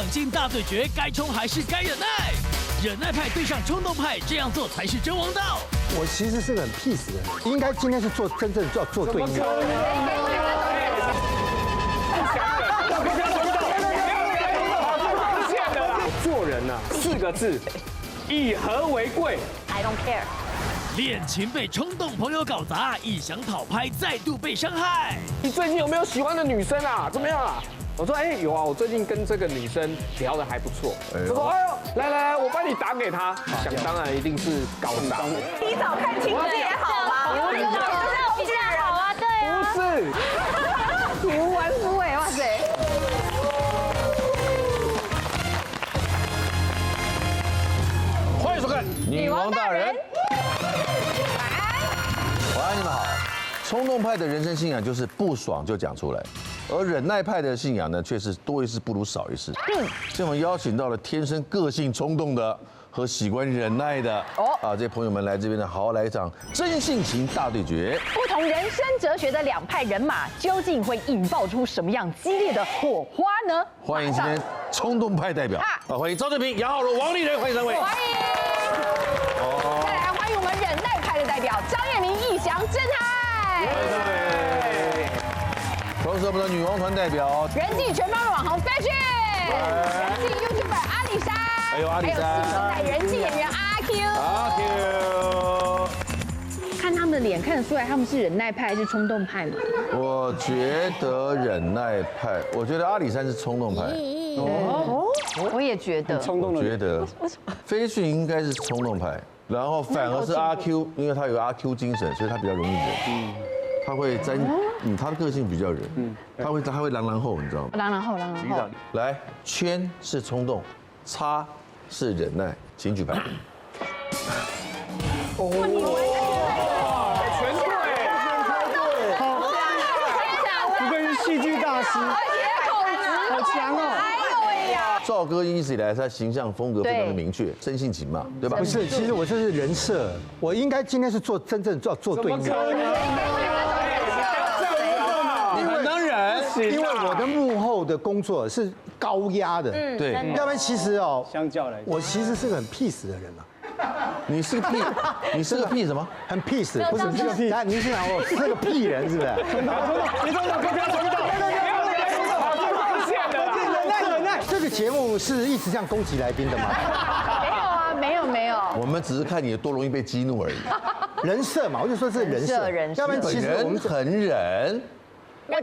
冷静大对决，该冲还是该忍耐？忍耐派对上冲动派，这样做才是真王道。我其实是个很 peace 的人，应该今天是做真正要做对应的。做人呐，4个字，以和为贵。 I don't care。恋情被冲动朋友搞砸，一想讨拍再度被伤害。你最近有没有喜欢的女生啊？怎么样啊？我说有啊，我最近跟这个女生聊得还不错。他说来，我帮你打给她。想当然一定是搞砸。提早看清楚也好吧，我觉得比较好啊，对啊。不是，无完肤哎，哇塞！欢迎收看《女王大人》。晚安，你们好。冲动派的人生信仰就是不爽就讲出来，而忍耐派的信仰呢，却是多一事不如少一事。所以我们邀请到了天生个性冲动的和喜欢忍耐的这些朋友们来这边呢，好好来一场真性情大对决。不同人生哲学的两派人马，究竟会引爆出什么样激烈的火花呢？欢迎今天冲动派代表欢迎赵正平、杨浩如、王丽人，欢迎三位。欢迎。再来欢迎我们忍耐派的代表张彦明、易翔、郑泰。同时我们的女王团代表人气全方位网红 Fashion， 人气 YouTuber 阿里山，还有阿里山，还有新时代人气演员阿 Q。阿 Q， 看他们的脸看得出来他们是忍耐派还是冲动派吗？我觉得忍耐派，我觉得阿里山是冲动派。我也觉得。我觉得飞迅应该是冲动派，然后反而是阿 Q， 因为他有阿 Q 精神，所以他比较容易忍。他会他的个性比较忍，他会狼后，你知道吗？狼后。来，圈是冲动，叉是忍耐，请举牌。全对，不愧是戏剧大师，好强哦！赵哥一直以来他形象风格非常的明确，真性情嘛，对吧？不是，其实我这是人设，我应该今天是做真正要做对应的。你很能忍，因为我的幕后的工作是高压的，对，要不然其实相较来，我其实是个很 peace 的人啊。你是个屁，你是个屁什么？很 peace， 不是这个屁，你是想我是个屁人是不是？你不要重蹈，忍耐。这个节目是一直这样攻击来宾的吗？没有。我们只是看你多容易被激怒而已。人设嘛，我就说这是人设，要不然其实我们很忍。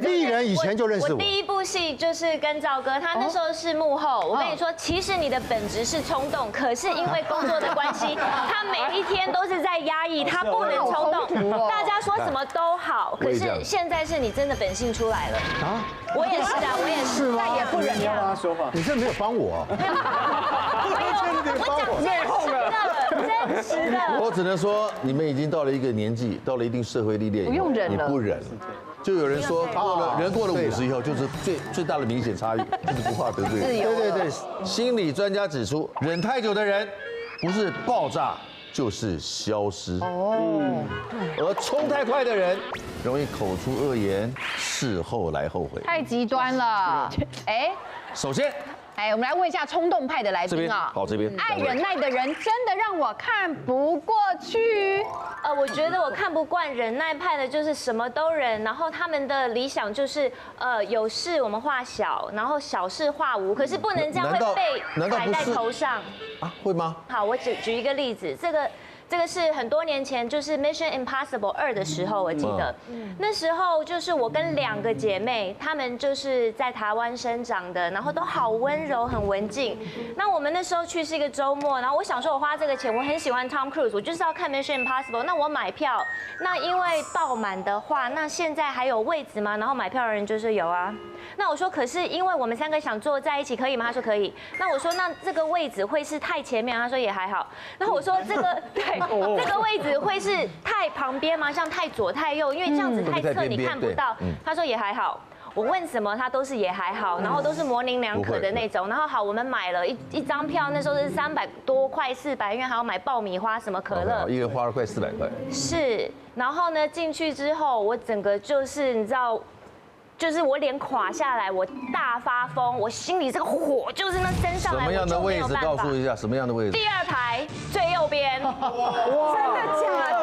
艺人以前就认识我。第一部戏就是跟赵哥，他那时候是幕后。我跟你说，其实你的本质是冲动，可是因为工作的关系，他每一天都是在压抑，他不能冲动。大家说什么都好，可是现在是你真的本性出来了啊！我也是啊，我也是，但也不忍你要帮他说话，你这没有帮我。我讲内讧了，真实的。我只能说，你们已经到了一个年纪，到了一定社会历练以后，不用忍了，你不忍了。就有人说，人过了50以后，就是最大的明显差异，就是不怕得罪人。对，心理专家指出，忍太久的人，不是爆炸就是消失。而冲太快的人，容易口出恶言，事后来后悔。太极端了。首先，我们来问一下冲动派的来宾啊。好，这边爱忍耐的人真的让我看不过去。我觉得我看不惯忍耐派的，就是什么都忍，然后他们的理想就是有事我们化小，然后小事化无，可是不能这样会被摆在头上啊？会吗？好，我举一个例子，这个是很多年前，就是《Mission Impossible 2》的时候，我记得那时候就是我跟2个姐妹，她们就是在台湾生长的，然后都好温柔，很文静。那我们那时候去是一个周末，然后我想说我花这个钱，我很喜欢 Tom Cruise， 我就是要看《Mission Impossible》，那我买票，那因为爆满的话，那现在还有位置吗？然后买票的人就是有啊。那我说可是因为我们3个想坐在一起，可以吗？他说可以。那我说那这个位置会是太前面？他说也还好。然后我说这个这个位置会是太旁边吗？像太左太右？因为这样子太侧你看不到。他说也还好。我问什么他都是也还好，然后都是模棱两可的那种。然后好，我们买了一张票，那时候是300多块400，因为还要买爆米花什么可乐，一个花了快400块。是，然后呢进去之后，我整个就是你知道。就是我脸垮下来，我大发疯，我心里这个火就是那升上来，什么样的我就没位置？有办法告诉一下，什么样的位置？第2排最右边，真的假的？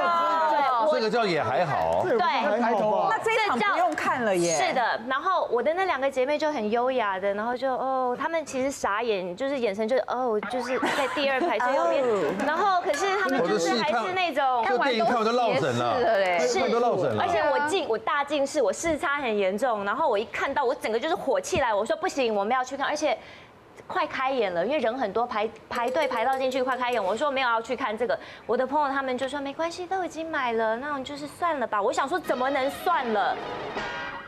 这个叫也还好。对，还好吧？那这一场不用看了耶。是的，然后我的那2个姐妹就很优雅的，然后就她们其实傻眼，就是眼神就是就是在第2排最右边，然后可是她们就是还是那种这电影看完都落枕了，看都落枕了。而且我大近视，我视差很严重，然后我一看到我整个就是火气来，我说不行，我们要去看，而且。快开演了，因为人很多，排队排到进去快开演。我说没有要去看这个，我的朋友他们就说没关系，都已经买了，那种就是算了吧。我想说怎么能算了？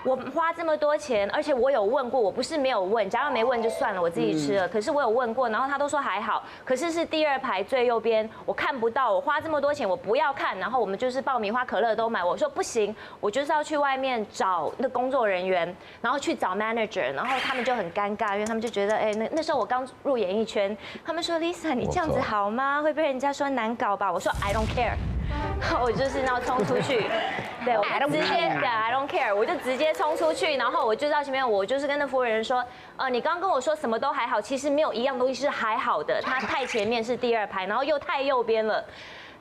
我花这么多钱，而且我有问过，我不是没有问，假如没问就算了，我自己吃了。可是我有问过，然后他都说还好。可是是第2排最右边，我看不到，我花这么多钱，我不要看。然后我们就是爆米花、可乐都买，我说不行，我就是要去外面找那工作人员，然后去找 manager， 然后他们就很尴尬，因为他们就觉得，那时候我刚入演艺圈，他们说 Lisa 你这样子好吗？会被人家说难搞吧？我说 I don't care。我就是要冲出去，对，我直接对 I don't care， 我就直接冲出去，然后我就到前面，我就是跟那服务人说，你刚刚跟我说什么都还好，其实没有一样东西是还好的，它太前面是第2排，然后又太右边了。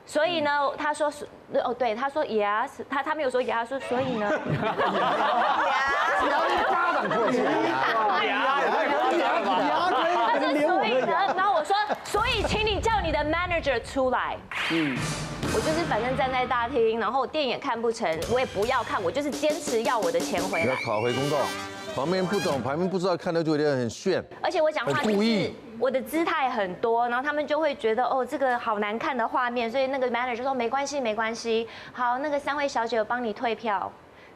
所以呢，他说对，他说 yes， 他没有说 yes， 说所以呢，家长过去，他说所以呢，然后我说所以请你叫你的 manager 出来。我就是反正站在大厅，然后电影也看不成，我也不要看，我就是坚持要我的钱回来。要讨回公道，旁边不懂，旁边不知道，看到就觉得很炫。而且我讲话就是我的姿态很多，然后他们就会觉得这个好难看的画面，所以那个 manager 就说没关系没关系，好，那个3位小姐我帮你退票。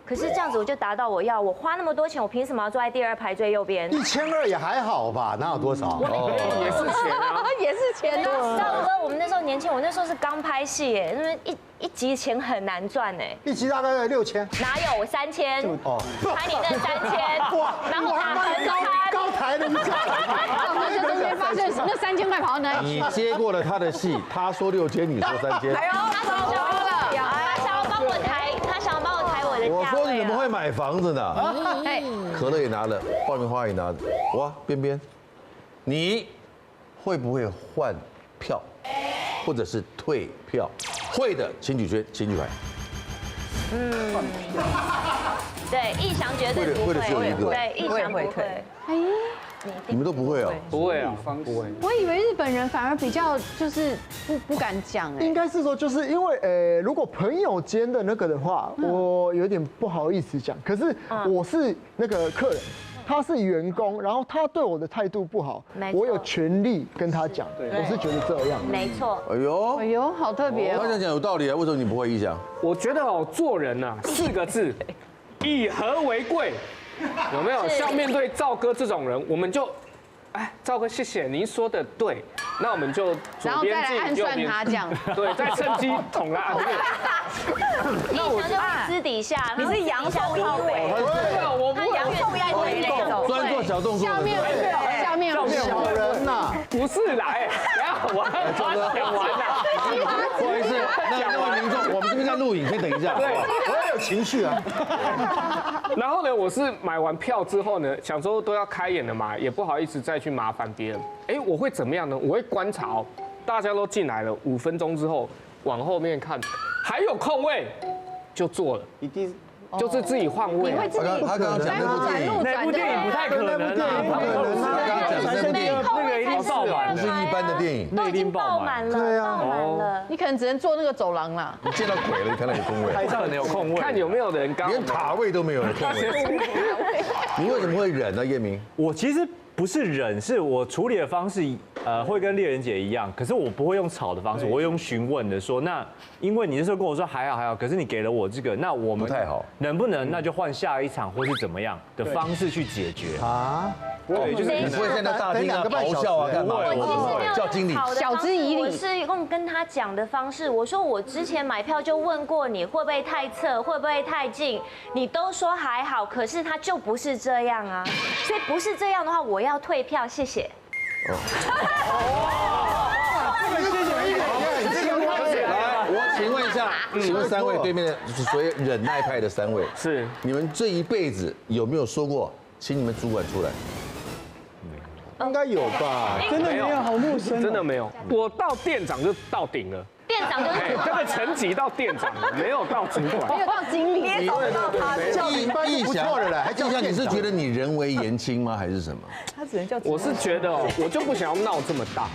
可是这样子我就达到我花那么多钱，我凭什么要坐在第2排最右边1200也还好吧，哪有多少？也是钱啊，也是钱啊！赵哥，我们那时候年轻，我那时候是刚拍戏哎，因为一集钱很难赚哎，一集大概6000。哪有我3000？拍你那3000，哇，然后打横高抬的一下，那中间发现那3000块跑到哪里？你接过了他的戏，他说6000，你说3000。哎呦，他想要帮我抬，他想要帮我抬我的价位。我说你怎么会买房子呢？可乐也拿了，爆米花也拿了，哇，边边，你会不会换票，或者是退票？会的，请举圈，请举牌。对，逸翔绝对不会，会的只有一个对，逸翔不会。你们都不会哦？不会啊，不会。我以为日本人反而比较就是不敢讲哎。应该是说，就是因为如果朋友间的那个的话，我有点不好意思讲。可是我是那个客人，他是员工，然后他对我的态度不好，我有权利跟他讲。我是觉得这样。没错。哎呦，哎呦，好特别哦。他这样讲有道理啊，为什么你不会意想？我觉得做人啊，4个字，以和为贵。有没有？像面对赵哥这种人，我们就，赵哥谢谢您说的对，那我们就左边进右边出，对，再趁机捅他。逸翔就是私底下，你是阳奉阴违，我不会阳奉阴违那种，专做小动作的。下面小人呐，不是啦，等下我讲完啦。不好意思，那位民众，我们这边在录影，可以等一下。对，我也有情绪啊。然后呢，我是买完票之后呢，想说都要开演了嘛，也不好意思再去麻烦别人。我会怎么样呢？我会观察大家都进来了，5分钟之后往后面看，还有空位就坐了，一定就是自己换位。他刚刚讲那部电影，那部电影不太可能啊，他刚刚讲的那部电影，那个一定爆满，不是一般的电影，都已经爆满了，对啊，爆满了。你可能只能坐那个走廊啦。你见到鬼了，你看到有空位，台上可能有空位，看有没有人刚连塔位都没有的空位。你为什么会忍呢，叶明？我其实不是忍，是我处理的方式，会跟猎人姐一样，可是我不会用吵的方式，我会用询问的说，那因为你那时候跟我说还好，可是你给了我这个，那我们不太好，能不能那就换下一场或是怎么样的方式去解决啊？对，就是你不会现在大厅啊咆哮啊干嘛？我其实没有叫经理晓之以理。我是用跟他讲的方式，我说我之前买票就问过你会不会太侧，会不会太近，你都说还好，可是他就不是这样啊，所以不是这样的话，我要退票，谢谢。来，我请问一下，请问3位对面的就是所谓忍耐派的3位，是你们这一辈子有没有说过，请你们主管出来？应该有吧？真的没有，好陌生，真的没有。我到店长就到顶了。店长就是这个层级到店长，没有到主管，没有到经理，你找得到他，叫领班就不错了啦，还叫意翔，你是觉得你人微言轻吗，还是什么？他只能叫。我是觉得我就不想要闹这么大。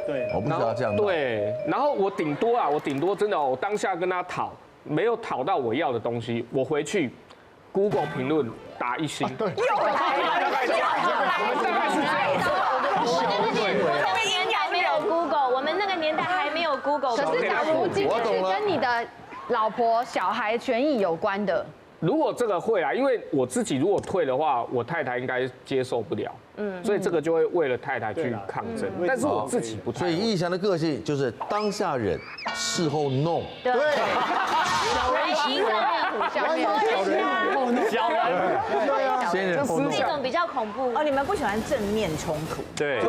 对，我不想要这样闹。对，然后我顶多真的，我当下跟他讨，没有讨到我要的东西，我回去 Google 评论打1星。对，我们大概是这样。那个年代没有 Google， 我们那个年代还没有 Google。可是假如今天是跟你的老婆、小孩权益有关的，如果这个会啊，因为我自己如果退的话，我太太应该接受不了，所以这个就会为了太太去抗争。但是我自己不太。所以意翔的个性就是当下忍，事后弄。对，小人赢了，小人，对啊，先忍后弄这。种比较恐怖。哦，你们不喜欢正面冲突。对，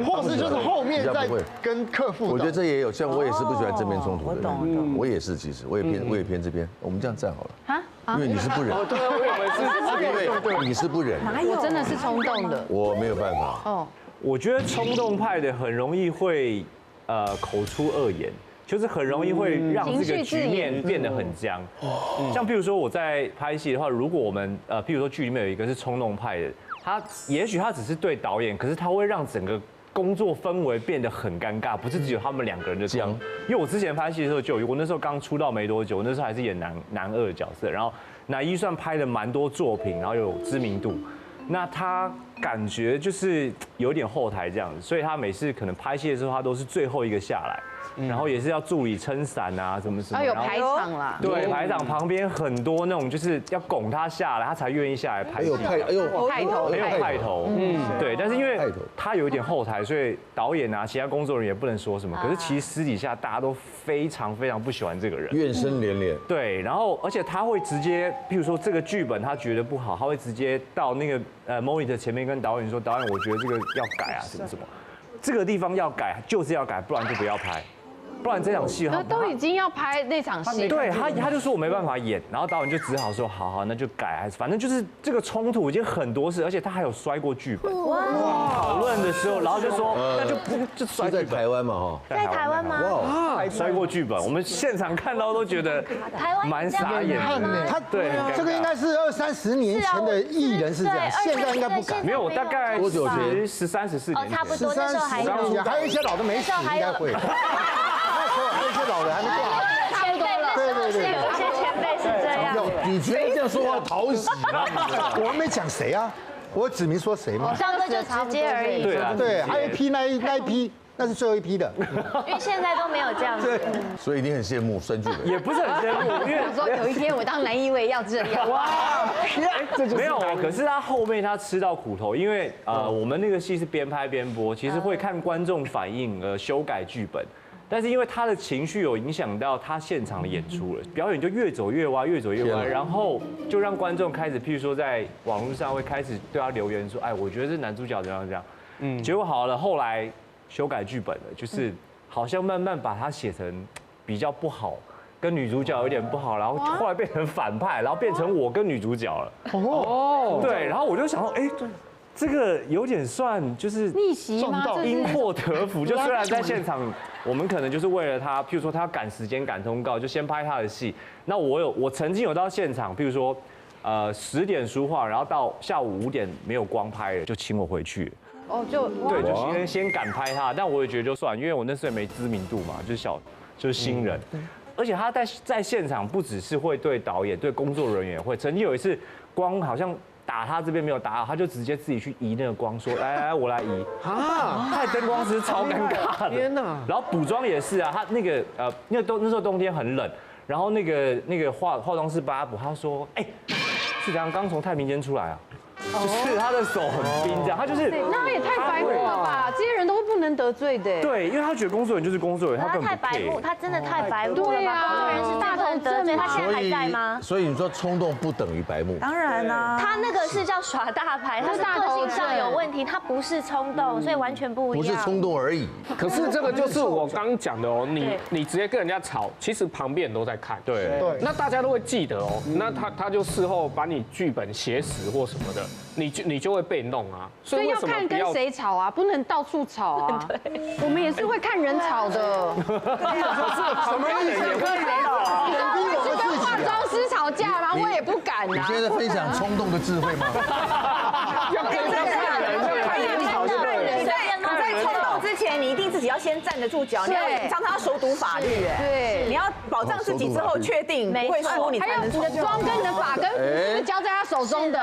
或是就是后面再跟客户。我觉得这也有，像我也是不喜欢正面冲突的人。我懂我也是，其实我也偏这边。我们这样站好了。因为你是不忍。对，我以为是。因为你是不忍。我真的是冲动的。我没有办法。哦，我觉得冲动派的很容易会口出恶言，就是很容易会让这个局面变得很僵。像譬如说我在拍戏的话，如果我们譬如说剧里面有一个是冲动派的，他也许他只是对导演，可是他会让整个工作氛围变得很尴尬，不是只有他们2个人的僵。因为我之前拍戏的时候就有，我那时候刚出道没多久，我那时候还是演男二的角色，然后乃一算拍了蛮多作品，然后有知名度。那他感觉就是有点后台这样子，所以他每次可能拍戏的时候，他都是最后一个下来，然后也是要助理撑伞啊，什么什么。有排场啦。对，排场旁边很多那种就是要拱他下来，他才愿意下来拍戏。派头，很有派头。对，但是因为他有一点后台，所以导演啊，其他工作人员也不能说什么。可是其实私底下大家都非常非常不喜欢这个人，怨声连连。对，然后而且他会直接，譬如说这个剧本他觉得不好，他会直接到那个monitor 前面跟导演说，导演我觉得这个要改啊，什么什么，这个地方要改就是要改，不然就不要拍。不然这场戏那都已经要拍那场戏，对他就说我没办法演，然后导演就只好说好，那就改，反正就是这个冲突已经很多次，而且他还有摔过剧本。讨论的时候，然后就说那就摔剧本。在台湾嘛哈？在台湾吗？哇，摔过剧本，我们现场看到都觉觉得蛮傻眼的。他对，这个应该是20-30年前的艺人是这样，现在应该不敢。没有，大概多久前？13、14年前。差不多那时候还有，还有一些老的没死，应该会。还有一些老人还没挂。前辈是有一些前辈是这样。你觉得这样说话讨喜吗？我没讲谁啊，我指明说谁嘛。上个就直接而已。对，还有一批那一批。那是最后一批的，因为现在都没有这样子，所以你很羡慕酸剧本，也不是很羡慕，因为说有一天我当男一我也要这样。哇，没有，可是他后面他吃到苦头，因为我们那个戏是边拍边播，其实会看观众反应而修改剧本，但是因为他的情绪有影响到他现场的演出了，表演就越走越歪，越走越歪，然后就让观众开始，譬如说在网络上会开始对他留言说，哎，我觉得这男主角怎样怎样，结果好了，后来修改剧本了，就是好像慢慢把他写成比较不好，跟女主角有点不好，然后后来变成反派，然后变成我跟女主角了。哦，对，然后我就想说，哎，这个有点算就是逆袭吗？因祸得福。就虽然在现场，我们可能就是为了他，譬如说他要赶时间、赶通告，就先拍他的戏。那我曾经有到现场，譬如说10点书画，然后到下午5点没有光拍了，就请我回去。哦，对，就先赶拍他，但我也觉得就算，因为我那时候也没知名度嘛，就是新人，而且他在现场不只是会对导演、对工作人员会，曾经有一次光好像打他这边没有打好，他就直接自己去移那个光，说来我来移啊，害灯光师超尴尬的，天哪！然后补妆也是啊，他那个那时候冬天很冷，然后那个化妆师帮他补，他说哎，是刚从太平间出来啊。就是他的手很冰，这样他就是，那也太白目了吧？这些人都不能能得罪的。对，因为他觉得工作人员就是工作人员，他他根本不太白目， care。他真的太白目了吧？对啊工作人员是大头得罪，他现在还在吗？所以你说冲动不等于白目？当然啦，他那个是叫耍大牌，他是个性上有问题，他不是冲动，所以完全不一样。不是冲动而已。可是这个就是我刚刚讲的哦，你直接跟人家吵，其实旁边人都在看。对，那大家都会记得哦。那他就事后把你剧本写死或什么的，你就会被弄啊。所以要看跟谁吵啊，不能到处吵啊。我们也是会看人吵的。什么意思？我是跟化妆师吵架吗？我也不敢啊。你现在在分享冲动的智慧吗？要跟人看人，看人吵就对了。在冲动之前，你一定自己要先站得住脚，你要常常要熟读法律，对，你要保障自己之后确定不会输，你才能冲你的妆跟你的发跟服是交在他手中的，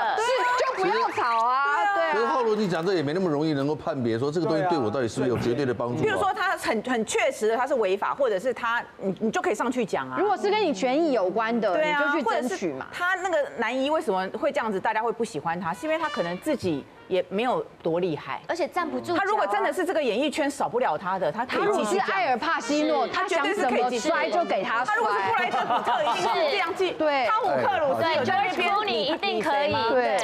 就不要吵啊。对可是啊。浩伦，你讲这也没那么容易能够判别说这个东西对我到底是不是有绝对的帮助。比如说他很确实的他是违法，或者是他你就可以上去讲啊。如果是跟你权益有关的，对啊，你就去或者是争取嘛。他那个男一为什么会这样子，大家会不喜欢他，是因为他可能自己也没有多厉害，而且站不住。他如果真的是这个演艺圈少不了他的，他可以如果继续讲。是埃尔帕西诺，他想怎么摔就给他摔。他如果是布莱德比特，一定是这样去。对汤姆克鲁斯对有在那 George 边 Clooney 一定可以。对。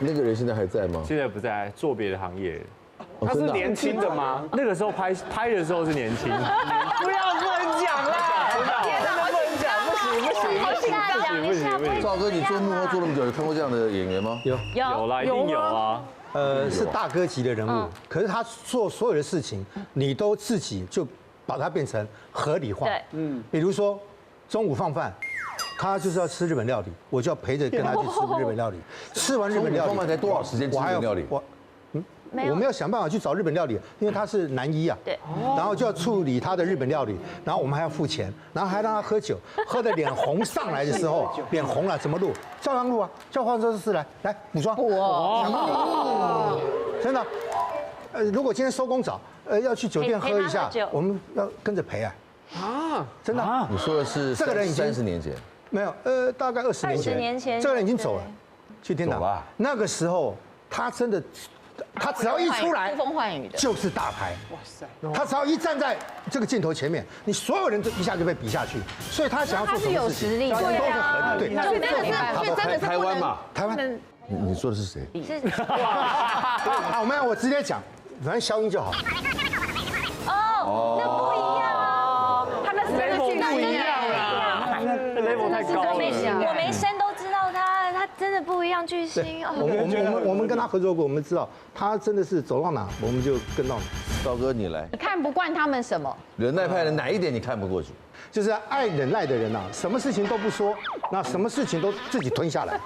那个人现在还在吗？现在不在做别的行业。他是年轻的吗？那个时候拍的时候是年轻。不要乱讲啦！真的不能讲，不行。讲一下，赵哥，你做幕后做那么久，有看过这样的演员吗？有啦，一定有啊。是大哥级的人物，可是他做所有的事情，你都自己就把它变成合理化。对，比如说中午放饭，他就是要吃日本料理，我就要陪着跟他去吃日本料理。吃完日本料理，中午放饭才多少时间吃日本料理？我们要想办法去找日本料理，因为他是男一啊，对，然后就要处理他的日本料理，然后我们还要付钱，然后还让他喝酒，喝的脸红上来的时候，脸红了怎么录？照样录啊，叫化妆师来补妆，真的，如果今天收工早，要去酒店喝一下，我们要跟着陪啊，真的，你说的是这个人已经30年前，没有，大概20年前， 20年前这个人已经走了，去天堂走了。那个时候他真的。他只要一出来，呼风唤雨的，就是大牌。哇塞！他只要一站在这个镜头前面，你所有人都一下就被比下去。所以他想要做什么事情，他是有实力的，都是合理。对，所以真的是台湾嘛，台湾。你说的是谁？好，我直接讲，反正消音就好。哦，那不一样哦，他那是真的不一样啦，level 太高了。我没生都知道他真的不一样，巨星哦。我们跟他合作过，我们知道他真的是走到哪我们就跟到哪。赵哥你来，你看不惯他们什么？忍耐派的哪一点你看不过去？就是爱忍耐的人啊，什么事情都不说，那什么事情都自己吞下来。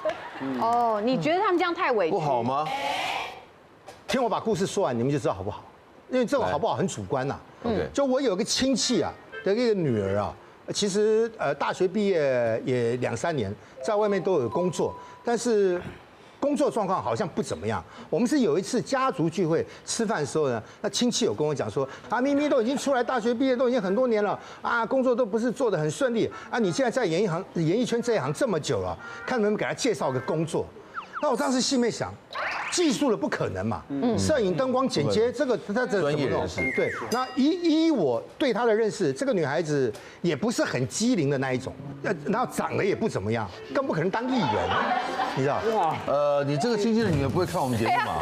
哦，你觉得他们这样太委屈？不好吗？听我把故事说完，你们就知道好不好。因为这个好不好很主观呐。就我有个亲戚啊的一个女儿啊，其实大学毕业也2、3年，在外面都有工作，但是工作状况好像不怎么样。我们是有一次家族聚会吃饭的时候呢，那亲戚有跟我讲说，啊，咪咪都已经出来，大学毕业都已经很多年了，啊，工作都不是做得很顺利，啊，你现在在演艺圈这一行这么久了，看能不能给他介绍个工作。那我当时心里面想，技术的不可能嘛，摄影、灯光、剪接，这个他这专业人士对。那依我对她的认识，这个女孩子也不是很机灵的那一种，然后长得也不怎么样，更不可能当艺人，你知道？哇，你这个亲戚的女儿不会看我们节目吗？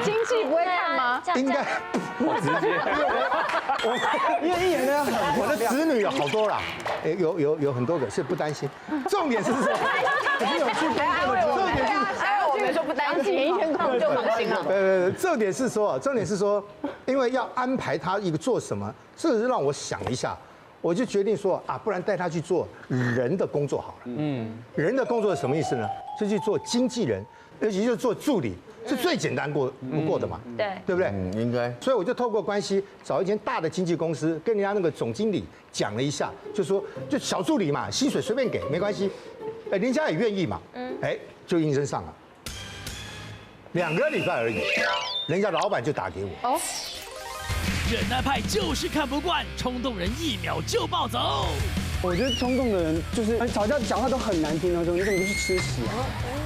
亲戚不会看吗？应该，我直接，因为艺人呢，我的子女有好多啦，有很多个，所以不担心。重点是什么？没有去工作的重点是。我们说不担心，演艺圈工作就放心了。重点是说，因为要安排他一个做什么，这是让我想一下，我就决定说啊，不然带他去做人的工作好了。人的工作是什么意思呢？就去做经纪人，尤其就是做助理，是最简单不过的嘛。对不对？应该。所以我就透过关系找一间大的经纪公司，跟人家那个总经理讲了一下，就说就小助理嘛，薪水随便给没关系，人家也愿意嘛。就应征上了。2个礼拜而已，人家老板就打给我。哦，忍耐派就是看不惯冲动人，1秒就暴走。我觉得冲动的人就是吵架讲话都很难听那种，你怎么不去吃屎啊？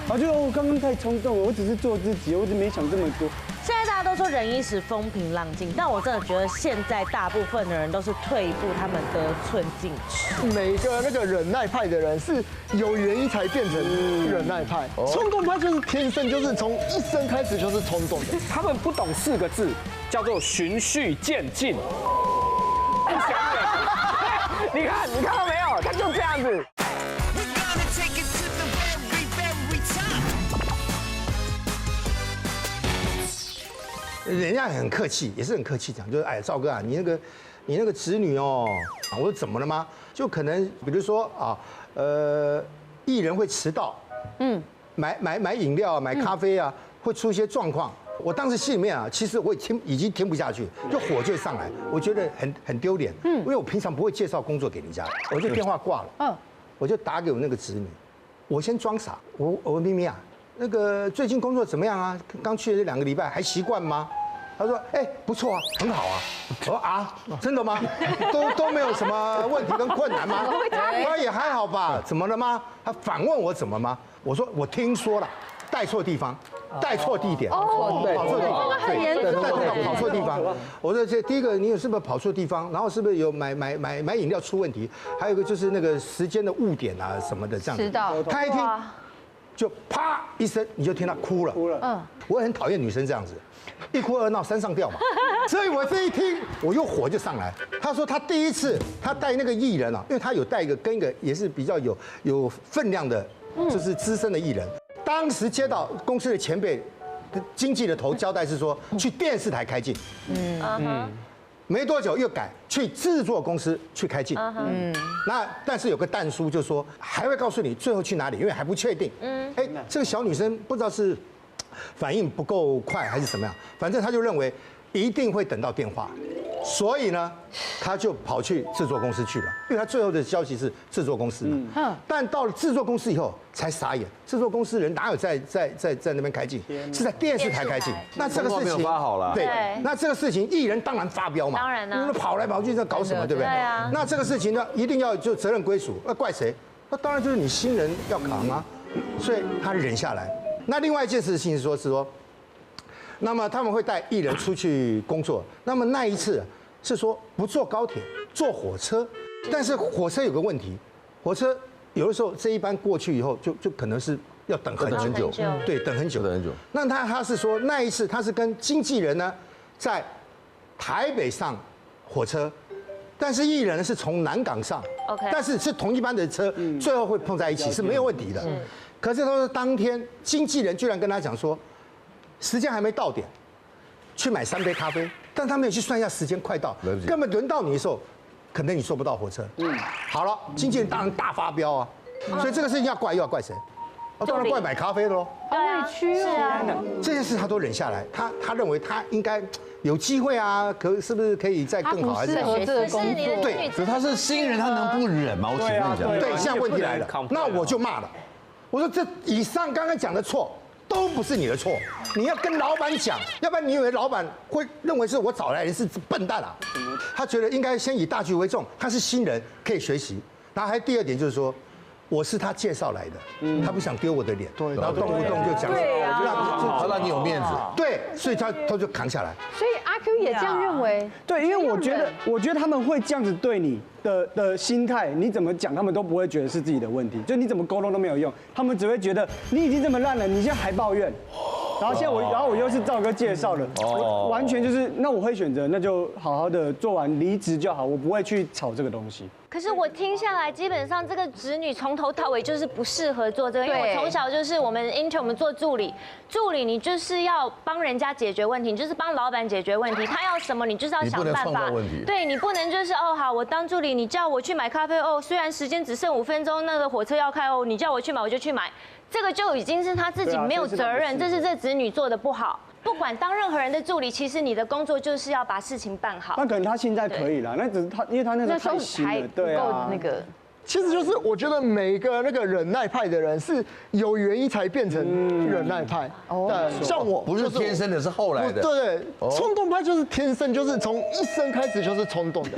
然后就我刚刚太冲动了，我只是做自己，我只没想这么多。现在大家都说忍一时风平浪静，但我真的觉得现在大部分的人都是退一步，他们得寸进尺。每个那个忍耐派的人是有原因才变成忍耐派，冲动派就是天生就是从一生开始就是冲动的。他们不懂4个字，叫做循序渐进。你看到没有？他就这样子。人家很客气，也是很客气讲，就是哎，赵哥啊，你那个侄女哦，我说怎么了吗？就可能比如说啊，艺人会迟到，买饮料啊，买咖啡啊，会出一些状况。我当时心里面啊，其实我已经听不下去，就火就上来，我觉得很丢脸，因为我平常不会介绍工作给人家，我就电话挂了，我就打给我那个侄女，我先装傻，我问咪咪啊，那个最近工作怎么样啊？刚去了2个礼拜，还习惯吗？他说：“哎，不错啊，很好啊。”我说：“啊，真的吗？都没有什么问题跟困难吗？”他也还好吧，怎么了吗？他反问我怎么吗？我说：“我听说了，带错地方，带错地点，跑错地方，对，跑错地方。”我说：“这第一个，你是不是跑错地方？然后是不是有买饮料出问题？还有一个就是那个时间的误点啊什么的这样子。”迟到。他一听，就啪一声，你就听他哭了。我很讨厌女生这样子。一哭二闹三上吊嘛，所以我这一听，我又火就上来。他说他第一次他带那个艺人啊，因为他有带一个跟一个也是比较有分量的，就是资深的艺人。当时接到公司的前辈经纪的头交代是说去电视台开镜，没多久又改去制作公司去开镜，那但是有个但书就是说还会告诉你最后去哪里，因为还不确定。哎，这个小女生不知道是反应不够快还是怎么样，反正他就认为一定会等到电话，所以呢，他就跑去制作公司去了，因为他最后的消息是制作公司嘛。但到了制作公司以后才傻眼，制作公司人哪有在那边开镜，是在电视台开镜。那这个事情发好了，对，那这个事情艺人当然发飙嘛，当然了，跑来跑去在搞什么，对不对？对啊。那这个事情呢，一定要就责任归属，那怪谁？那当然就是你新人要扛啊，所以他忍下来。那另外一件事情是说，那么他们会带艺人出去工作。那么那一次是说不坐高铁，坐火车。但是火车有个问题，火车有的时候这一班过去以后，就可能是要等很久，对，等很久。那他是说那一次他是跟经纪人呢在台北上火车，但是艺人是从南港上，但是是同一班的车，最后会碰在一起是没有问题的。可是他说当天经纪人居然跟他讲说，时间还没到点，去买3杯咖啡，但他没有去算一下时间快到，根本轮到你的时候，可能你坐不到火车。好了，经纪人当然大发飙啊，所以这个事情要怪又要怪谁？当然怪买咖啡的喽。委屈啊！这件事他都忍下来，他认为他应该有机会啊，是不是可以再更好？还是适合这个工作？对，可是他是新人，他能不忍吗？我请问一下。对，现在问题来了，那我就骂了。我说这以上刚刚讲的错都不是你的错，你要跟老板讲，要不然你以为老板会认为是我找来人是笨蛋啊？他觉得应该先以大局为重，他是新人可以学习。然后还第二点就是说，我是他介绍来的，他不想丢我的脸，然后动不动就讲，他让你有面子，对，所以他就扛下来。所以阿 Q 也这样认为，对，因为我觉得他们会这样子对你的心态，你怎么讲他们都不会觉得是自己的问题，就你怎么沟通都没有用，他们只会觉得你已经这么烂了，你现在还抱怨。然后现在我又是赵哥介绍的，我完全就是那我会选择那就好好的做完离职就好，我不会去吵这个东西。可是我听下来，基本上这个侄女从头到尾就是不适合做这个，因为我从小就是我们 intern 我们做助理你就是要帮人家解决问题，你就是帮老板解决问题，他要什么你就是要想办法。对你不能就是好，我当助理，你叫我去买咖啡虽然时间只剩5分钟，那个火车要开你叫我去买我就去买。这个就已经是他自己没有责任，这是这子女做的不好。不管当任何人的助理，其实你的工作就是要把事情办好。那可能他现在可以了，那只是他，因为他那时候太新了，对啊。那个。其实就是我觉得每个那个忍耐派的人是有原因才变成忍耐派。对，像我不是天生的，是后来的。对，冲动派就是天生就是从一生开始就是冲动的。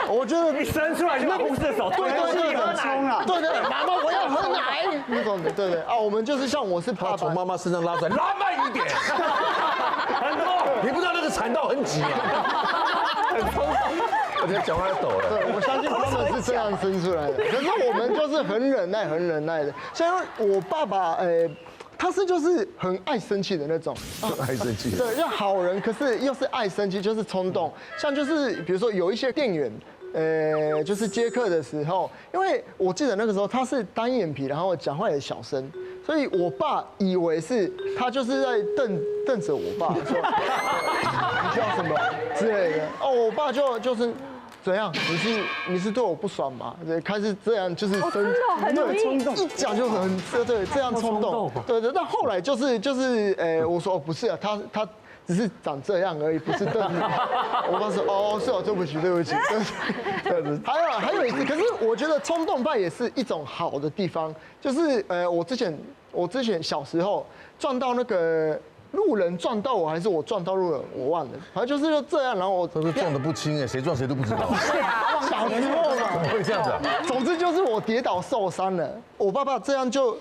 我觉得一生出来就不是手，对，很冲啊。对，妈妈我要喝奶那种的，对啊，我们就是像我是爸从妈妈身上拉出来，拉慢一点，很多，你不知道那个产道很挤啊，很冲动。我觉得讲话抖了。对，我相信他们是这样生出来的。可是我们就是很忍耐的。像我爸爸，他是就是很爱生气的那种，爱生气。对，要好人，可是又是爱生气，就是冲动。像就是比如说有一些店员。就是接客的时候，因为我记得那个时候他是单眼皮，然后讲话也小声，所以我爸以为是他就是在瞪着我爸说你叫什么之类的。我爸就是怎样？你是对我不爽吗？对，开始这样就是生，很冲动，一讲就很对，这样冲动。对，但后来就是我说不是啊，他。只是长这样而已，不是瞪你。我爸说是对不起。还有一次，可是我觉得冲动派也是一种好的地方，就是我之前小时候撞到那个路人撞到我，还是我撞到路人，我忘了，反正就是这样，然后我他说撞得不轻哎，谁撞谁都不知道。小时候嘛，怎么会这样子啊？总之就是我跌倒受伤了，我爸爸这样就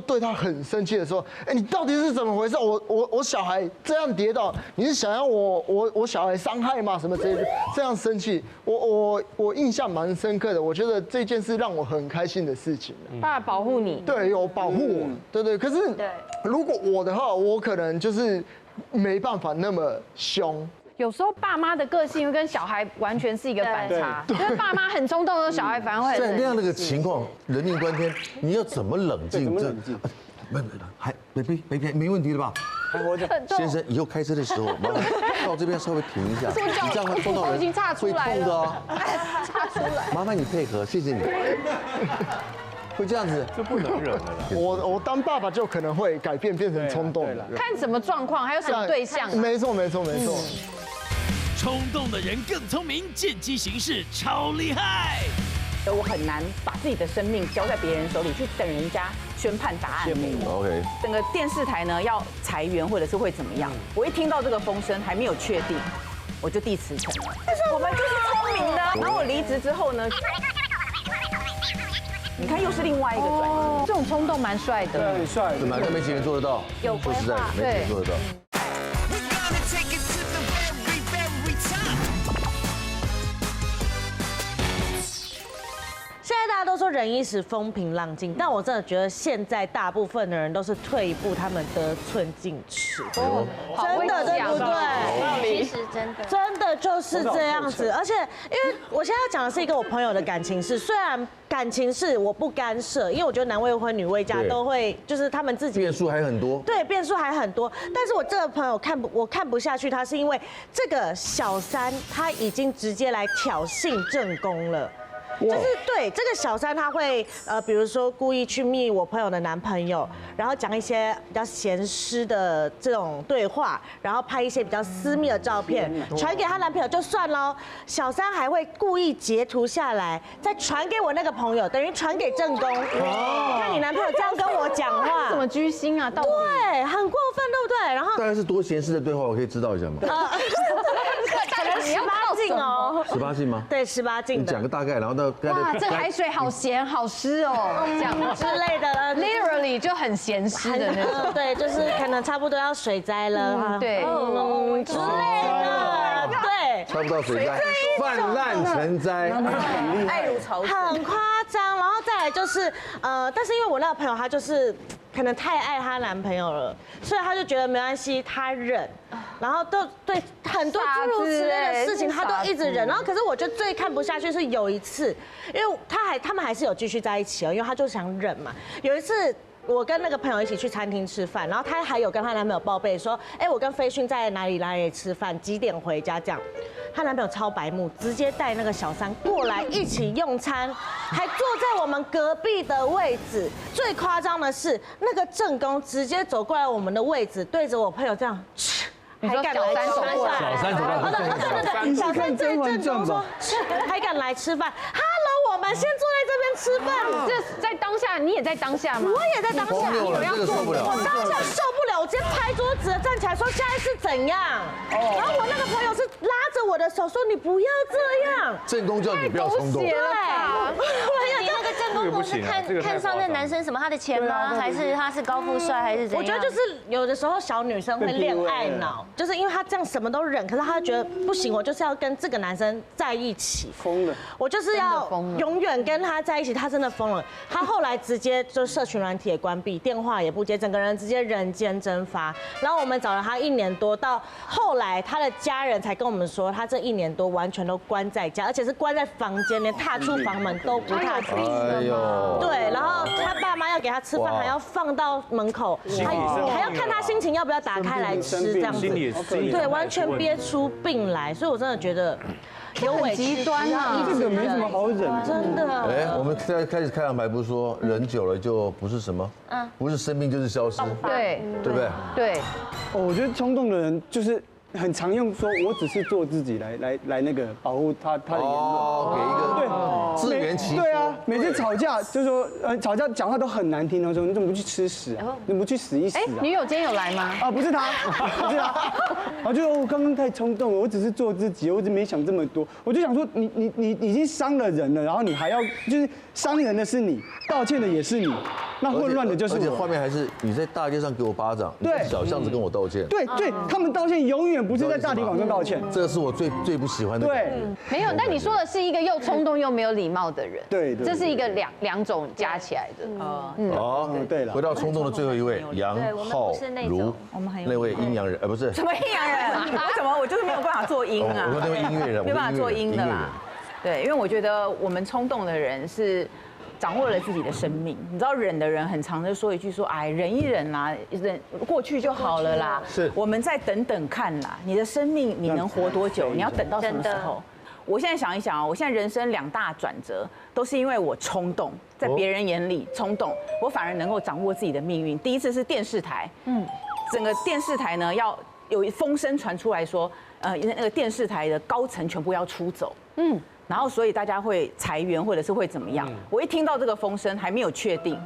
对他很生气的说：“你到底是怎么回事？我小孩这样跌倒，你是想要我小孩伤害吗？什么之类的，这样生气。我印象蛮深刻的，我觉得这件事让我很开心的事情。爸爸保护你，对，有保护我，对。可是如果我的话，我可能就是没办法那么凶。”有时候爸妈的个性跟小孩完全是一个反差，就是爸妈很冲动的时候，小孩反而会很在那样的一个情况，人命关天，你要怎么冷静？怎么冷静？还没问题了吧？还活着。先生，以后开车的时候，麻烦到这边稍微停一下，你这样会碰到人，会痛的哦。岔出来。麻烦你配合，谢谢你。会这样子，就不能忍了啦。我当爸爸就可能会改变，变成冲动了。看什么状况，还有什么对象？没错。冲动的人更聪明，见机行事超厉害。我很难把自己的生命交在别人手里，去等人家宣判答案。OK。整个电视台呢要裁员或者是会怎么样？我一听到这个风声还没有确定，我就递辞呈了。但是我们就是聪明的。然后我离职之后呢？你看，又是另外一个转移。这种冲动蛮帅的，对，很帅。怎么没几个人做得到？有规划，没几个人做得到。现在大家都说忍一时风平浪静，但我真的觉得现在大部分的人都是退一步，他们得寸进尺。真的，对不对？其实真的就是这样子。而且，因为我现在要讲的是一个我朋友的感情事，虽然感情事我不干涉，因为我觉得男未婚女未嫁都会，就是他们自己变数还很多。对，变数还很多。但是我这个朋友我看不下去，他是因为这个小三他已经直接来挑衅正宫了。就是对这个小三，他会比如说故意去密我朋友的男朋友，然后讲一些比较咸湿的这种对话，然后拍一些比较私密的照片，传给她男朋友就算喽，小三还会故意截图下来，再传给我那个朋友，等于传给正宫。你看你男朋友这样跟我讲话，怎么居心啊？到底对，很过分，对不对？然后大概是多咸湿的对话，我可以知道一下吗？可能18禁哦。18禁吗？对，18禁的。你讲个大概，然后到哇，这海水好咸好湿哦，这样之类的 ，literally 就很咸湿的那种。对，就是可能差不多要水灾了，对，之类的，对，差不多水灾，泛滥成灾，爱如潮水，很夸张。然后再来就是，但是因为我那个朋友他就是可能太爱她男朋友了，所以他就觉得没关系，他忍。然后都对很多诸如此类的事情，他都一直忍。然后可是我就最看不下去是有一次，因为他们还是有继续在一起哦，因为他就想忍嘛。有一次我跟那个朋友一起去餐厅吃饭，然后她还有跟她男朋友报备说，我跟飞迅在哪里吃饭，几点回家这样。她男朋友超白目，直接带那个小三过来一起用餐，还坐在我们隔壁的位置。最夸张的是，那个正宫直接走过来我们的位置，对着我朋友这样。还敢来吃饭？小三走过来，对，小三对正宫说，还敢来吃饭 ？Hello，们先坐在这边吃饭。这在当下，你也在当下吗？我也在当下，这个受不了。我当下受不了，我直接拍桌子站起来说现在是怎样？然后我那个朋友是拉着我的手说你不要这样。正宫叫你不要冲动。对，你那个正宫不是看上那男生什么他的钱吗？还是他是高富帅还是怎样？我觉得就是有的时候小女生会恋爱脑，就是因为她这样什么都忍，可是她觉得不行，我就是要跟这个男生在一起。疯了，我就是要永远跟他在一起。他真的疯了，他后来直接就社群软体也关闭，电话也不接，整个人直接人间蒸发。然后我们找了他1年多，到后来他的家人才跟我们说，他这1年多完全都关在家，而且是关在房间，连踏出房门都不踏出。哎呦，对，然后他爸妈要给他吃饭，还要放到门口，还要看他心情要不要打开来吃这样子。对，完全憋出病来，所以我真的觉得有委屈极端啊，这个没什么好忍，真的。哎，我们现在开始开场白不是说忍久了就不是什么，不是生病就是消失，对，对不对？对。我觉得冲动的人就是很常用说，我只是做自己来那个保护他的言论，给一个自圆其说。对啊，每次吵架就说吵架讲话都很难听，然后说你怎么不去吃屎啊？你不去死一死啊？女友今天有来吗？啊，不是他，不是他。然后就说我刚刚太冲动了，我只是做自己，我只没想这么多。我就想说，你已经伤了人了，然后你还要就是伤人的是你，道歉的也是你，那混乱的就是我。而且画面还是你在大街上给我巴掌，你在小巷子跟我道歉。对，他们道歉永远不是在大庭广众道歉，这个是我最不喜欢的。对，没有。但你说的是一个又冲动又没有礼貌的人，对，这是一个两种加起来的。哦，对了，回到冲动的最后一位杨浩如，那位阴阳人，不是什么阴阳人？为什么我就是没有办法做阴啊？我说那位音乐人，没办法做阴的啦。对，因为我觉得我们冲动的人是掌握了自己的生命。你知道忍的人很常的说一句说，哎，忍一忍啦，忍过去就好了啦。是，我们再等等看啦。你的生命你能活多久？你要等到什么时候？我现在想一想啊，我现在人生2大转折，都是因为我冲动，在别人眼里冲动，我反而能够掌握自己的命运。第一次是电视台，整个电视台呢要有风声传出来说，那个电视台的高层全部要出走，然后所以大家会裁员或者是会怎么样。我一听到这个风声还没有确定，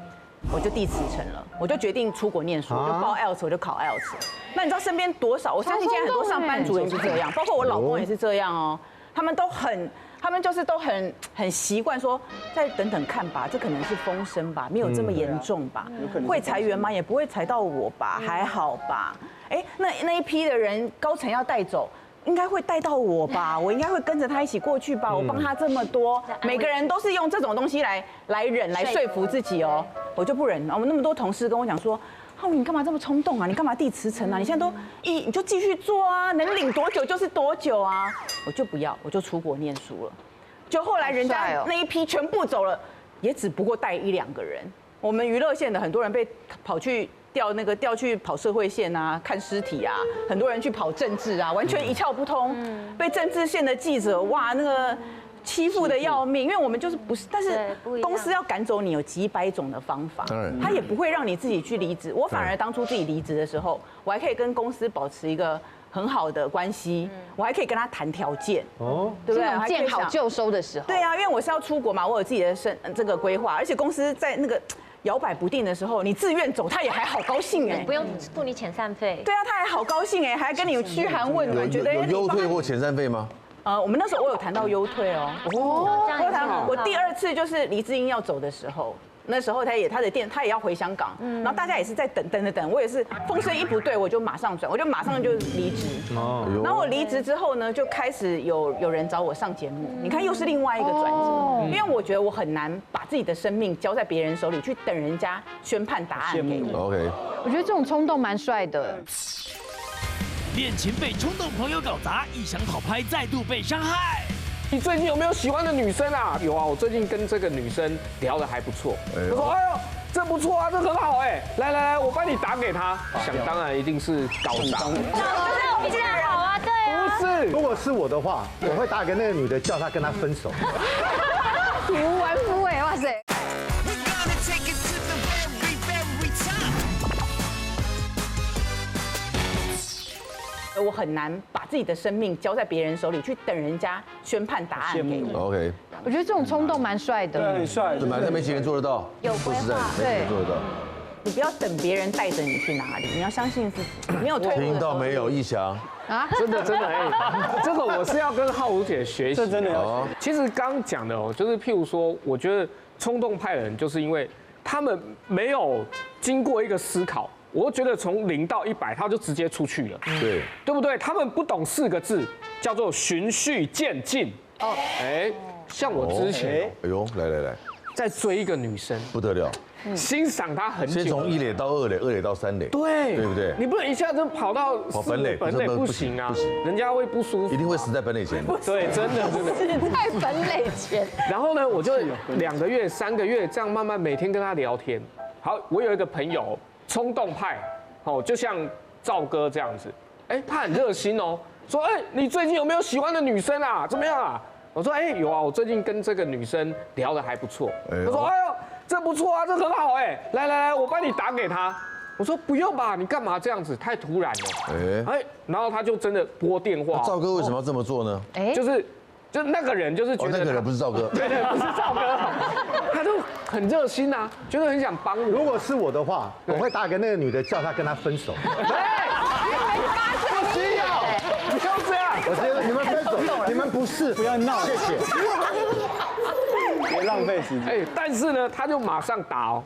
我就递辞呈了，我就决定出国念书，就报 IELTS， 我就考 IELTS。那你知道身边多少？我相信现在很多上班族也是这样，包括我老公也是这样哦。他们就是都很习惯说，再等等看吧，这可能是风声吧，没有这么严重吧？会裁员吗？也不会裁到我吧，还好吧？哎，那一批的人高层要带走，应该会带到我吧？我应该会跟着他一起过去吧？我帮他这么多，每个人都是用这种东西来忍，来说服自己哦。我就不忍，我们那么多同事跟我讲说。你干嘛这么冲动啊？你干嘛递辞呈啊？你现在都你就继续做啊，能领多久就是多久啊！我就不要，我就出国念书了。就后来人家那一批全部走了，也只不过带1-2个人。我们娱乐线的很多人被跑去调去跑社会线啊，看尸体啊，很多人去跑政治啊，完全一窍不通。被政治线的记者哇那个。欺负的要命，因为我们就是不是，但是公司要赶走你有几百种的方法，他也不会让你自己去离职。我反而当初自己离职的时候，我还可以跟公司保持一个很好的关系，我还可以跟他谈条件，对不对？见好就收的时候。对啊，因为我是要出国嘛，我有自己的这个规划，而且公司在那个摇摆不定的时候，你自愿走，他也还好高兴哎，不用付你遣散费。对啊，他还好高兴哎，还跟你嘘寒问暖，觉得有优退或遣散费吗？我们那时候我有谈到优退哦，我第2次就是黎智英要走的时候，那时候他也要回香港，然后大家也是在等，我也是风声一不对我就马上转，我就马上就离职。然后我离职之后呢，就开始有人找我上节目，你看又是另外一个转折，因为我觉得我很难把自己的生命交在别人手里去等人家宣判答案给我。OK， 我觉得这种冲动蛮帅的。恋情被冲动朋友搞砸，一想讨拍再度被伤害。你最近有没有喜欢的女生啊？有啊，我最近跟这个女生聊得还不错。我说，哎呦，这不错啊，这很好哎，来，我帮你打给她。想当然一定是搞砸。比这样好啊，对啊。不是，如果是我的话，我会打给那个女的，叫她跟他分手。体无完肤哎，哇塞！我很难把自己的生命交在别人手里，去等人家宣判答案给我。 OK， 我觉得这种冲动蛮帅的，对，很帅。对吧？那没几个人做得到，有规划，没几个人做得到。你不要等别人带着你去哪里，你要相信自己。没有退路的时候听到没有，逸翔？啊，真的，这个我是要跟浩如姐学习。这真的要。其实刚刚讲的哦，就是譬如说，我觉得冲动派的人，就是因为他们没有经过一个思考，我觉得从0到100，他就直接出去了。对，对不对？他们不懂4个字，叫做循序渐进。哦，哎，像我之前，哎呦，来，在追一个女生，不得了，欣赏她很久，先从1垒到2垒，2垒到3垒，对，对不对？你不能一下子跑到本垒不行啊，人家会不舒服，一定会死在本垒前。对，真的。在本垒前。然后呢，我就2个月、3个月这样慢慢每天跟他聊天。好，我有一个朋友，冲动派，哦，就像赵哥这样子，哎，他很热心哦，说，哎，你最近有没有喜欢的女生啊？怎么样啊？我说，哎，有啊，我最近跟这个女生聊得还不错。他说，哎呦，这不错啊，这很好哎，来，我帮你打给他。我说不用吧，你干嘛这样子？太突然了。哎，然后他就真的拨电话。赵哥为什么要这么做呢？就是那个人就是觉得那个人不是赵哥，对，不是赵哥，他就很热心啊，觉得很想帮我。如果是我的话，我会打给那个女的，叫她跟他分手。不需要，不要这样。我觉得你们分手，你们不是，不要闹，谢谢。别浪费时间。哎，但是呢，他就马上打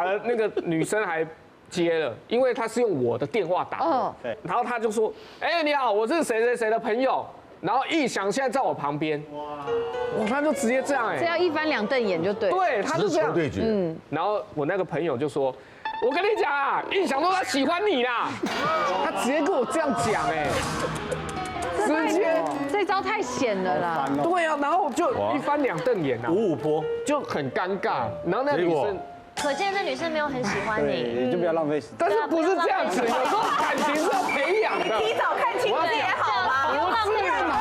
了，那个女生还接了，因为他是用我的电话打的。对。然后他就说：“哎，你好，我是谁谁谁的朋友。”然后逸翔现在在我旁边。哇，他就直接这样哎。这样一翻两瞪眼就对。对，他就这样。对决。然后我那个朋友就说：“我跟你讲啊，逸翔说他喜欢你啦。”他直接跟我这样讲哎。直接这招太险了啦！对啊，然后就一翻两瞪眼啊，5-5波就很尴尬。然后那女生，可见这女生没有很喜欢你，就不要浪费时间。但是不是这样子？有时候感情是要培养的。提早看清楚也好吗？不浪费什么？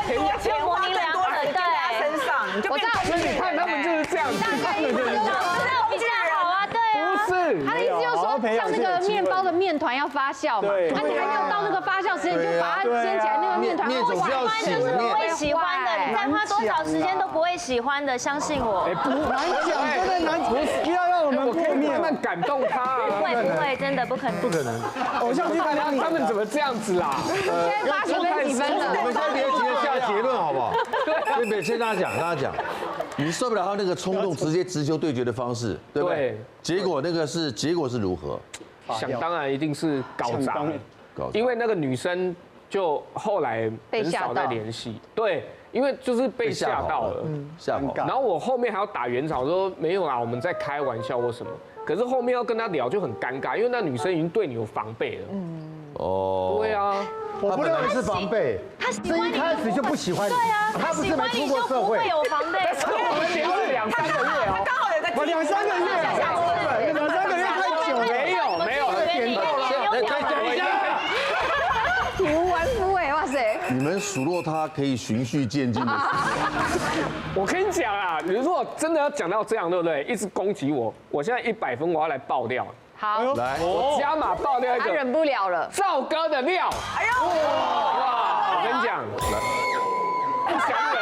培养钱花更多时间在他身上，你就变成你看他们就是这样子，他们就是比较好啊，对啊。不是，他的意思就是说，像那个面包的面团要发酵嘛，那你还没有到那个发酵时间，你就把它掀起来，那个面团总是要醒不面。会喜欢的，你再花多少时间都不会喜欢的，相信我。难讲，真的难，不要让我们破灭，慢慢感动他。不会，真的不可能。不可能。偶像剧他们怎么这样子啦？现在80分几分了？我们先别急着下结论好不好？对，先跟他讲，你受不了他那个冲动，直接直球对决的方式，对不对？结果是如何？想当然一定是搞砸，因为那个女生就后来很少再联系，对，因为就是被吓到了，吓跑。然后我后面还要打圆场说没有啦，我们在开玩笑或什么，可是后面要跟她聊就很尴尬，因为那女生已经对你有防备了。哦，对啊，我不认为是防备，他喜欢你，一开始就不喜欢你。对啊，他不是没出过社会，有防备。我们结婚2-3个月哦，刚好有在2-3个月，2-3个月太久了。没有，再讲一下。体无完肤哎，哇塞！你们数落他可以循序渐进的。我跟你讲啊，你如果真的要讲到这样，对不对？一直攻击我，我现在100分，我要来爆料。好，来，我加码爆料一个，他忍不了了。赵哥的料。哎呦，哇！我跟你讲，不想忍。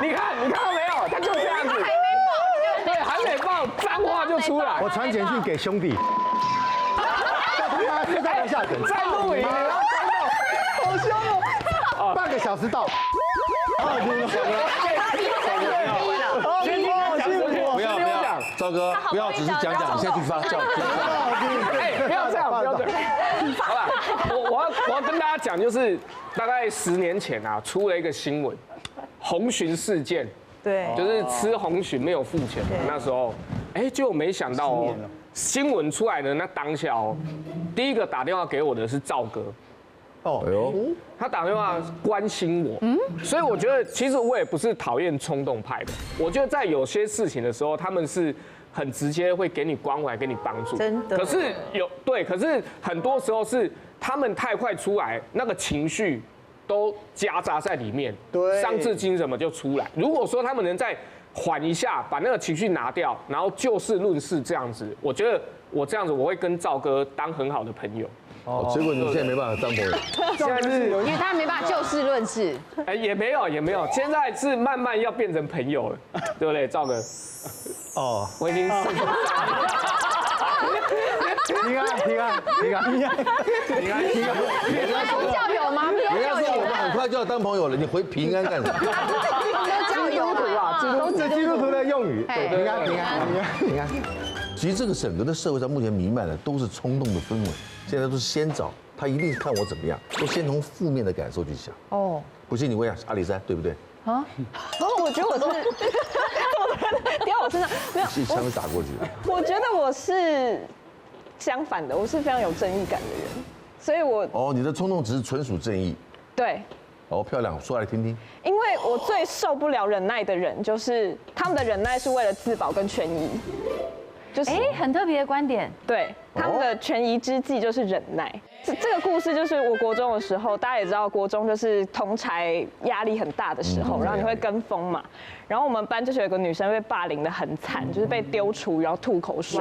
你看到没有？他就这样子。对，还没爆，脏话就出来。我传简讯给兄弟。就在楼下等，在录影，好凶哦！半个小时到。不要，赵哥，不要只是讲，你现在去发酵。哎，不要这样，不要这样。好了，我要跟大家讲，就是大概10年前啊，出了一个新闻，红鲟事件。对，就是吃红鲟没有付钱的那时候，哎，结果没想到哦，新闻出来的那当下哦，第一个打电话给我的是赵哥。哦，哎呦，他打电话关心我，所以我觉得其实我也不是讨厌冲动派的，我觉得在有些事情的时候，他们是很直接会给你关怀、给你帮助。真的。可是可是很多时候是他们太快出来，那个情绪都夹杂在里面，对，伤至精什么就出来。如果说他们能在缓一下，把那个情绪拿掉，然后就事论事这样子。我觉得我这样子，我会跟赵哥当很好的朋友。结果你现在没办法当朋友，现在是因为他没办法就事论事。哎，也没有，现在是慢慢要变成朋友了，对不对，赵哥？哦，我已经4年。平安。教友吗？人家说我们很快就要当朋友了，你回平安干什么？教友啊，这基督徒的用语，对，平安。其实这个整个的社会上目前弥漫的都是冲动的氛围，现在都是先找他一定看我怎么样，都先从负面的感受去想。哦，不信你问一下阿里山，对不对？啊？然后我觉得我是，掉我身上没有，枪会打过去。我觉得我是相反的，我是非常有正义感的人，所以我你的冲动只是纯属正义。对。漂亮，说来听听。因为我最受不了忍耐的人，就是他们的忍耐是为了自保跟权宜。就是很特别的观点。对，他们的权宜之计就是忍耐。这个故事就是我国中的时候，大家也知道，国中就是同儕压力很大的时候，然后你会跟风嘛。然后我们班就是有一个女生被霸凌得很惨，就是被丢厨余然后吐口水。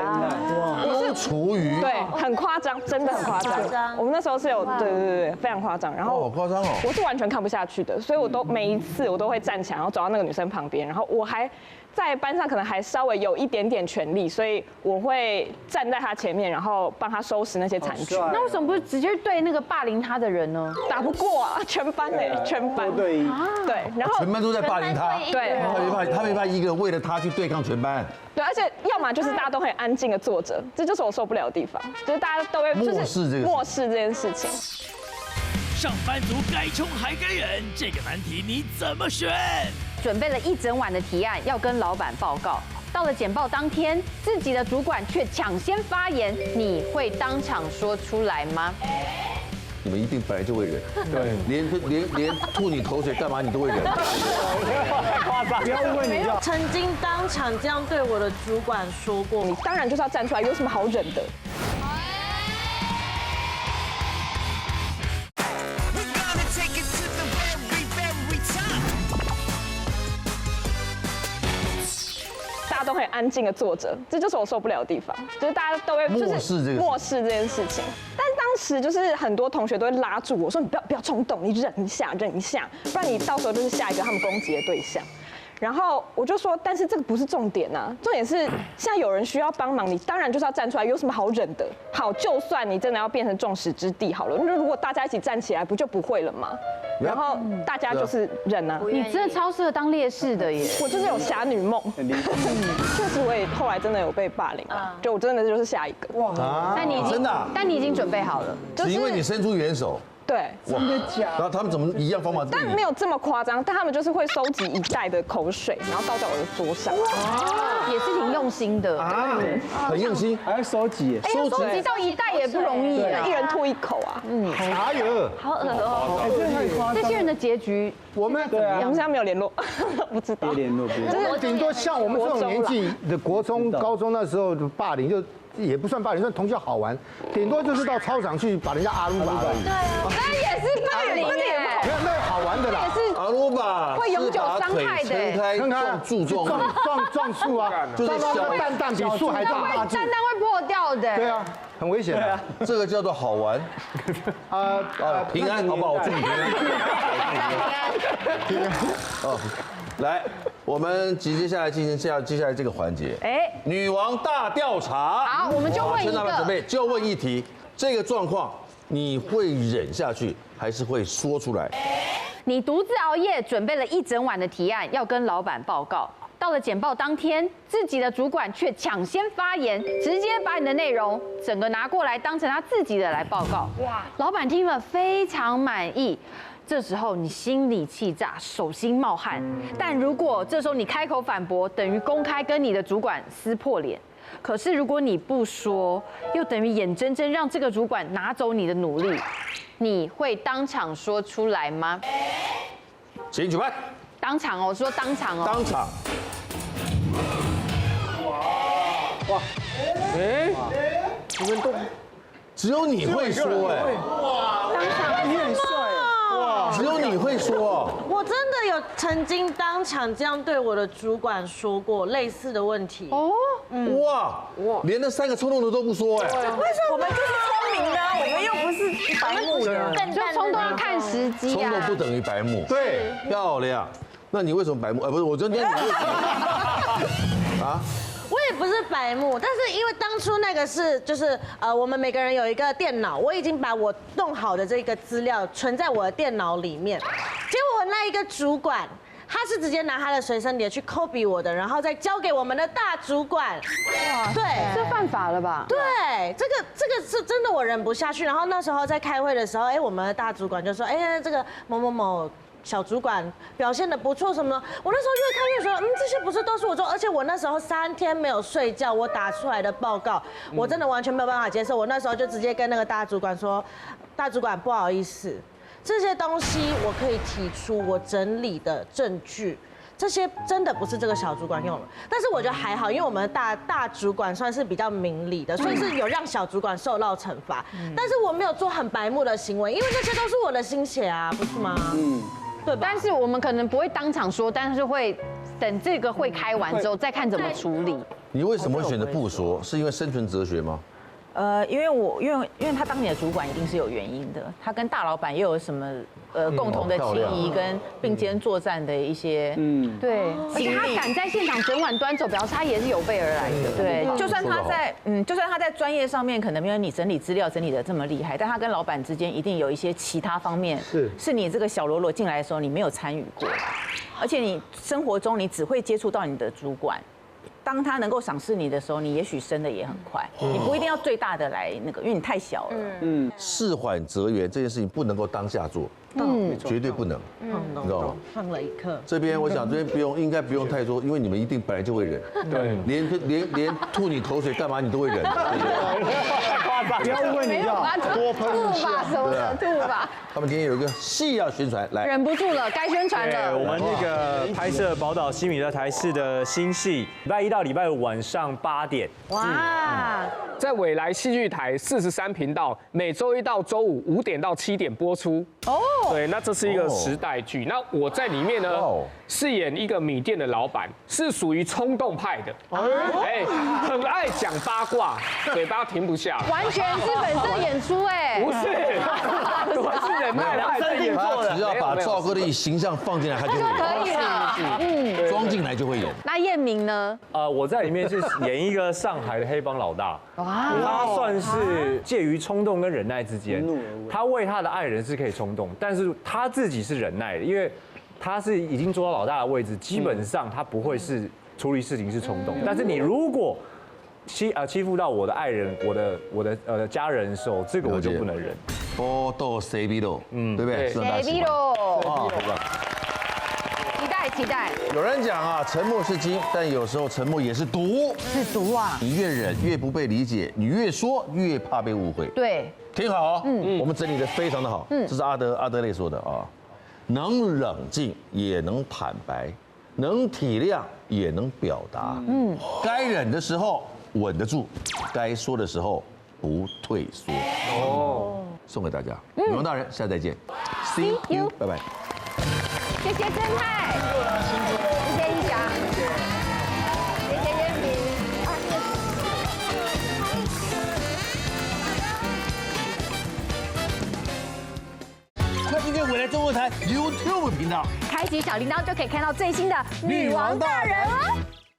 丢厨余？对，很夸张，真的很夸张。我们那时候是有，对，非常夸张。然后好夸张哦！我是完全看不下去的，所以我都每一次我都会站起来，然后走到那个女生旁边，然后我还在班上可能还稍微有一点点权力，所以我会站在她前面，然后帮她收拾那些残局。那为什么不是直接对那个霸凌她的人呢？打不过啊，全班全班。对，然后全班都在霸凌她。对，他没怕一个人为了她去对抗全班。对，而且要么就是大家都很安静的坐着，这就是我受不了的地方，就是大家都会漠视这件事情。上班族该冲还该忍，这个难题你怎么选？准备了一整晚的提案要跟老板报告，到了简报当天，自己的主管却抢先发言，你会当场说出来吗？你们一定本来就会忍，对，连吐你口水干嘛你都会忍。太夸张，不要误会你就。曾经当场这样对我的主管说过，你当然就是要站出来，有什么好忍的？大家都很安静的坐着，这就是我受不了的地方，就是大家都会就是漠视这件事情。但是当时就是很多同学都会拉住我说：“你不要冲动，你忍一下，不然你到时候就是下一个他们攻击的对象。”然后我就说，但是这个不是重点啊，重点是现在有人需要帮忙，你当然就是要站出来，有什么好忍的？好，就算你真的要变成众矢之的好了，那如果大家一起站起来，不就不会了吗？然后大家就是忍啊。你真的超适合当烈士的耶！我就是有侠女梦，确实我也后来真的有被霸凌啊，就我真的就是下一个。哇，但你真的，但你已经准备好了，是因为你伸出援手。对，真的假的？然后他们怎么一样方法？但没有这么夸张，但他们就是会收集一袋的口水，然后倒在我的桌上，也是挺用心的啊，很用心，还要收集，收集到一袋也不容易，一人吐一口啊，哪有？好恶哦！这些人的结局，我们现在没有联络，不知道。别联络，就是顶多像我们这种年纪的国中、高中那时候霸凌就。也不算霸凌，算同学好玩，顶多就是到操场去把人家阿鲁巴而已。对啊，那也是霸凌耶。没有，那好玩的啦。也是阿鲁巴会永久伤害的。看看撞树啊，就是小蛋比树还大，蛋会破掉的。对啊，很危险的。这个叫做好玩。平安，好不好？我祝你平安。平安。哦。来，我们接下来进行接下来这个环节。女王大调查。好，我们就问一个。陈老板准备，就问一题：这个状况你会忍下去，还是会说出来？你独自熬夜准备了一整晚的提案，要跟老板报告。到了简报当天，自己的主管却抢先发言，直接把你的内容整个拿过来当成他自己的来报告。哇！老板听了非常满意。这时候你心里气炸，手心冒汗。但如果这时候你开口反驳，等于公开跟你的主管撕破脸。可是如果你不说，又等于眼睁睁让这个主管拿走你的努力。你会当场说出来吗？请举牌。当场哦，我说当场哦。当场。哇！你们都只有你会说哎。哇！当场你很帅。哇！只有你会说。我真的有曾经当场这样对我的主管说过类似的问题。哦，哇，连那3个冲动的都不说哎。为什么？我们就是聪明的，我们又不是白目的，就冲动要看时机啊。冲动不等于白目。对，漂亮。那你为什么白目？不是，我今天你为什么？啊？我也不是白目，但是因为当初那个是就是我们每个人有一个电脑，我已经把我弄好的这个资料存在我的电脑里面，结果那一个主管他是直接拿他的随身碟去 copy 我的，然后再交给我们的大主管。哇，对，这犯法了吧？对，这个是真的我忍不下去。然后那时候在开会的时候，我们的大主管就说，这个某某某小主管表现得不错什么的。我那时候越看越说，这些不是都是我做，而且我那时候3天没有睡觉，我打出来的报告，我真的完全没有办法接受。我那时候就直接跟那个大主管说，大主管不好意思，这些东西我可以提出我整理的证据。这些真的不是这个小主管用的，但是我觉得还好，因为我们大主管算是比较明理的，所以是有让小主管受到惩罚。但是我没有做很白目的行为，因为这些都是我的心血啊，不是吗？对吧？但是我们可能不会当场说，但是会等这个会开完之后再看怎么处理。你为什么会选择不说？是因为生存哲学吗？因为他当你的主管一定是有原因的，他跟大老板又有什么共同的情谊跟并肩作战的一些对，而且他敢在现场整晚端走，表示他也是有备而来的。对，就算他在专业上面可能没有你整理资料整理的这么厉害，但他跟老板之间一定有一些其他方面是你这个小喽啰进来的时候你没有参与过，而且你生活中你只会接触到你的主管。当他能够赏识你的时候，你也许升的也很快，你不一定要最大的来那个，因为你太小了。事缓则圆这件事情不能够当下做，绝对不能，你知道吗？放了一课。这边我想这边应该不用太多，因为你们一定本来就会忍，对，连吐你口水干嘛你都会忍，不要问你要多喷吐吧什么的吐吧。他们今天有一个戏要宣传，来，忍不住了，该宣传了。我们那个拍摄宝岛西米德台视的新戏，礼拜1到礼拜5晚上8点。哇！在未来戏剧台43频道，每周1到周55点到7点播出。哦，对，那这是一个时代剧。那我在里面呢，饰演一个米店的老板，是属于冲动派的，很爱讲八卦，嘴巴停不下来。完全是本色演出哎，不是，我是忍耐派在演出的。只要把赵哥的形象放进来，他就会演。可以装进来就会演。那彦明呢？我在里面是演一个上海的黑帮老大，他算是介于冲动跟忍耐之间。他为他的爱人是可以冲动，但是他自己是忍耐的，因为他是已经做到老大的位置，基本上他不会是处理事情是冲动。但是你如果欺负到我的爱人、我的家人的时候，这个我就不能忍。波斗 C B 咯，对不对？C B 咯，期待。有人讲啊，沉默是金，但有时候沉默也是毒。是毒啊！你越忍越不被理解，你越说越怕被误会。对，听好，我们整理的非常的好。这是阿德勒说的啊，能冷静也能坦白，能体谅也能表达。该忍的时候稳得住，该说的时候不退缩。送给大家，女王大人，下次再见 ，See you， 拜拜。谢谢正太，谢谢一翔，谢谢彦明。快订阅未来中国台 YouTube 频道，开启小铃铛就可以看到最新的女王大人哦。